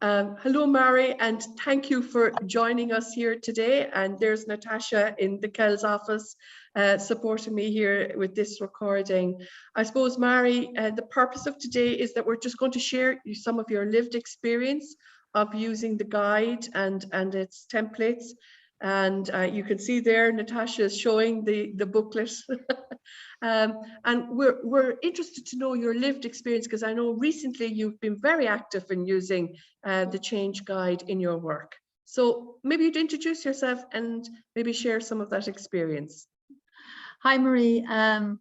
Hello, Mary, and thank you for joining us here today. And there's Natasha in the Kells office supporting me here with this recording. I suppose, Mary, the purpose of today is that we're just going to share some of your lived experience of using the guide and its templates. And you can see there, Natasha is showing the booklet. And we're interested to know your lived experience, because I know recently you've been very active in using the change guide in your work. So maybe you'd introduce yourself and maybe share some of that experience. Hi Marie, I'm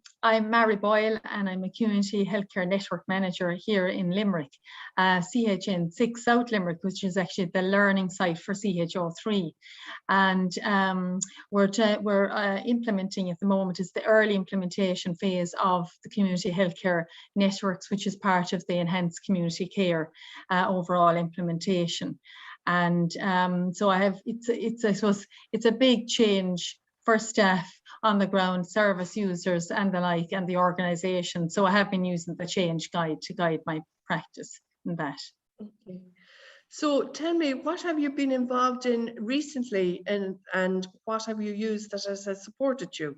Mary Boyle and I'm a Community Healthcare Network Manager here in Limerick, CHN 6 South Limerick, which is actually the learning site for CHO3. And we're implementing at the moment is the early implementation phase of the Community Healthcare Networks, which is part of the Enhanced Community Care overall implementation. And so I suppose it's a big change for staff on the ground, service users and the like, and the organisation. So I have been using the change guide to guide my practice in that. Okay. So tell me, what have you been involved in recently, and what have you used that has supported you?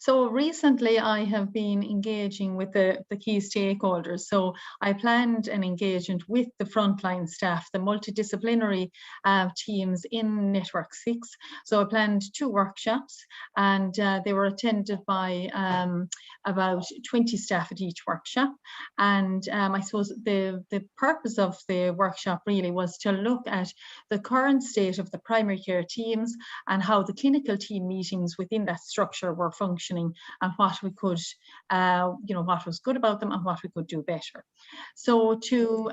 So recently I have been engaging with the key stakeholders. So I planned an engagement with the frontline staff, the multidisciplinary teams in Network 6. So I planned 2 workshops, and they were attended by about 20 staff at each workshop. And I suppose the purpose of the workshop really was to look at the current state of the primary care teams and how the clinical team meetings within that structure were functioning, and what we could, what was good about them and what we could do better. So to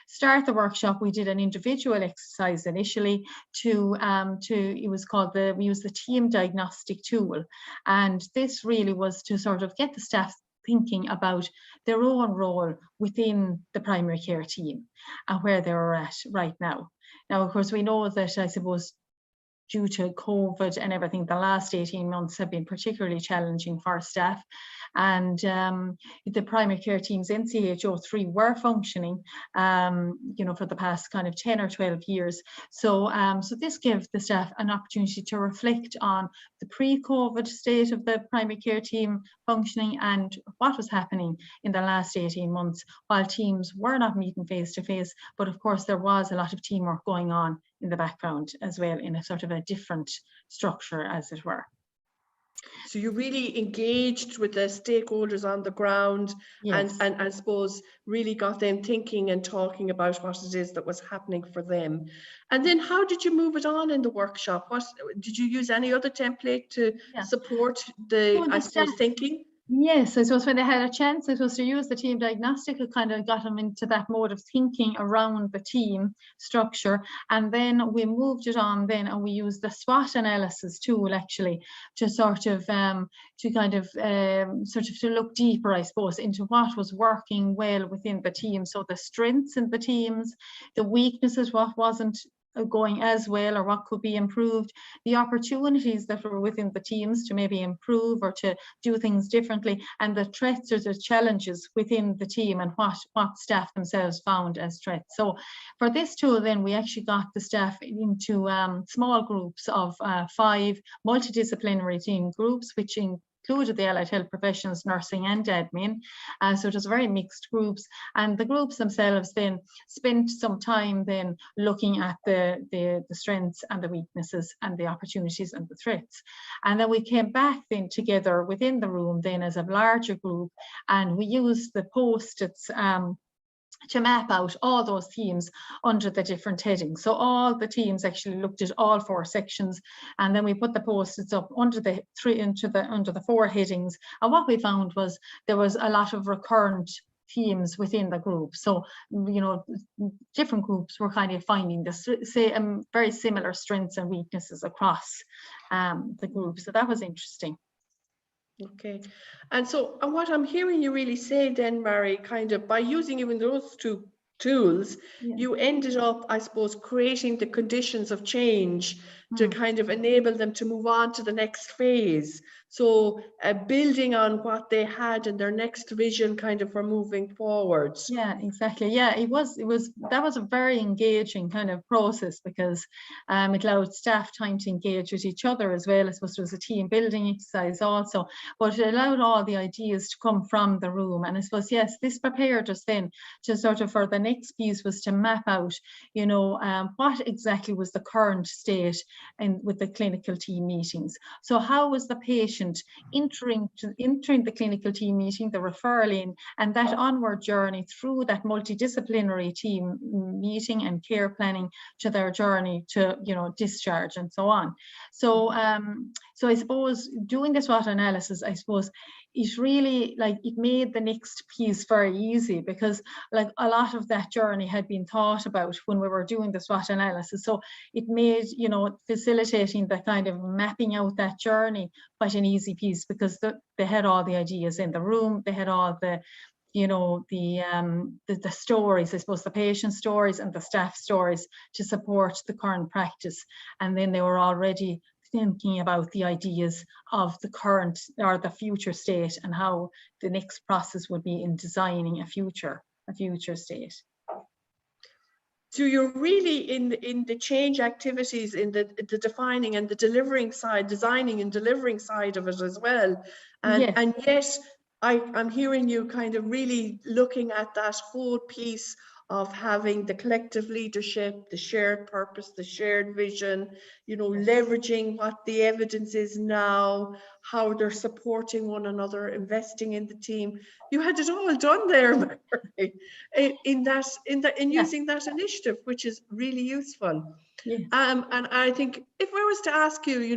start the workshop, we did an individual exercise initially it was called we used the team diagnostic tool. And this really was to sort of get the staff thinking about their own role within the primary care team and where they were at right now. Now, of course, we know that, I suppose, due to COVID and everything, the last 18 months have been particularly challenging for staff. And the primary care teams in CHO3 were functioning, for the past kind of 10 or 12 years. So, so this gave the staff an opportunity to reflect on the pre-COVID state of the primary care team functioning and what was happening in the last 18 months while teams were not meeting face to face. But of course, there was a lot of teamwork going on in the background as well, in a sort of a different structure, as it were. So you really engaged with the stakeholders on the ground. Yes. and I suppose really got them thinking and talking about what it is that was happening for them. And then how did you move it on in the workshop? What did you use any other template to support the I suppose thinking? Yes, I suppose when they had a chance, it was to use the team diagnostic, it kind of got them into that mode of thinking around the team structure. And then we moved it on then, and we used the SWOT analysis tool actually to sort of to look deeper, I suppose, into what was working well within the team. So the strengths in the teams, the weaknesses, what wasn't going as well or what could be improved, the opportunities that were within the teams to maybe improve or to do things differently, and the threats or the challenges within the team and what staff themselves found as threats. So for this tool then we actually got the staff into small groups of 5 multidisciplinary team groups, which included the allied health professionals, nursing and admin. So it was very mixed groups, and the groups themselves then spent some time then looking at the strengths and the weaknesses and the opportunities and the threats. And then we came back then together within the room then as a larger group, and we used the post-its to map out all those themes under the different headings. So all the teams actually looked at all 4 sections, and then we put the post-its up under the 4 headings. And what we found was there was a lot of recurrent themes within the group. So, different groups were kind of finding very similar strengths and weaknesses across the group. So that was interesting. Okay, and so what I'm hearing you really say then, Mary, kind of by using even those 2 tools, you ended up, I suppose, creating the conditions of change to kind of enable them to move on to the next phase. So building on what they had in their next vision kind of for moving forwards. Yeah, exactly. Yeah, that was a very engaging kind of process, because it allowed staff time to engage with each other as well. I suppose it was a team building exercise also, but it allowed all the ideas to come from the room. And I suppose, yes, this prepared us then to sort of, for the next piece, was to map out, you know, what exactly was the current state with the clinical team meetings. So how was the patient entering the clinical team meeting, the referral in, and that onward journey through that multidisciplinary team meeting and care planning to their journey to, you know, discharge and so on. So so I suppose doing the SWOT analysis, I suppose it really, like, it made the next piece very easy, because like a lot of that journey had been thought about when we were doing the SWOT analysis. So it made, you know, facilitating the kind of mapping out that journey quite an easy piece, because they had all the ideas in the room, they had all the, you know, the stories, I suppose, the patient stories and the staff stories to support the current practice. And then they were already thinking about the ideas of the current or the future state, and how the next process would be in designing a future state. So you're really in the change activities, in the defining and the delivering side, designing and delivering side of it as well. And, yes. and yet I'm hearing you kind of really looking at that whole piece of having the collective leadership, the shared purpose, the shared vision, you know, leveraging what the evidence is now, how they're supporting one another, investing in the team. You had it all done there, Mary, in using that initiative, which is really useful. Yes. And I think if I was to ask you, you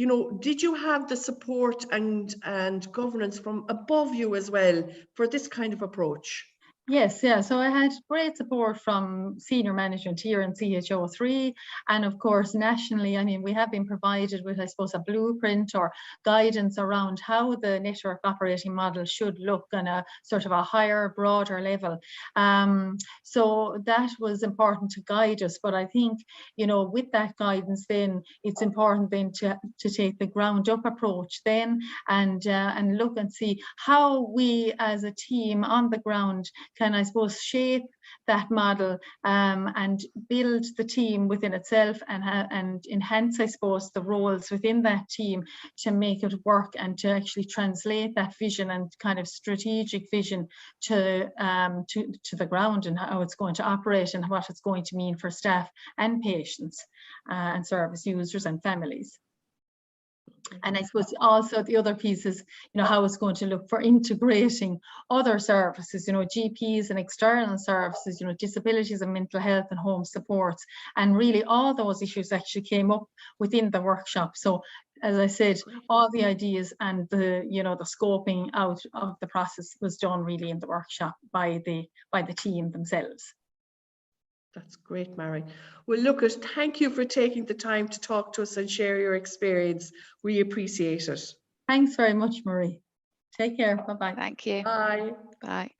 know, did you have the support and governance from above you as well for this kind of approach? Yes, yeah. So I had great support from senior management here in CHO3, and of course nationally. I mean, we have been provided with, I suppose, a blueprint or guidance around how the network operating model should look on a sort of a higher, broader level. So that was important to guide us. But I think, you know, with that guidance, then it's important then to take the ground up approach then, and look and see how we as a team on the ground can, I suppose, shape that model and build the team within itself, and enhance, I suppose, the roles within that team to make it work, and to actually translate that vision and kind of strategic vision to the ground, and how it's going to operate and what it's going to mean for staff and patients and service users and families. And I suppose also the other piece is, you know, how it's going to look for integrating other services, you know, GPs and external services, you know, disabilities and mental health and home supports. And really all those issues actually came up within the workshop. So as I said, all the ideas and the, you know, the scoping out of the process was done really in the workshop by the team themselves. That's great, Mary. Well, Lucas, thank you for taking the time to talk to us and share your experience. We appreciate it. Thanks very much, Marie. Take care. Bye-bye. Thank you. Bye. Bye.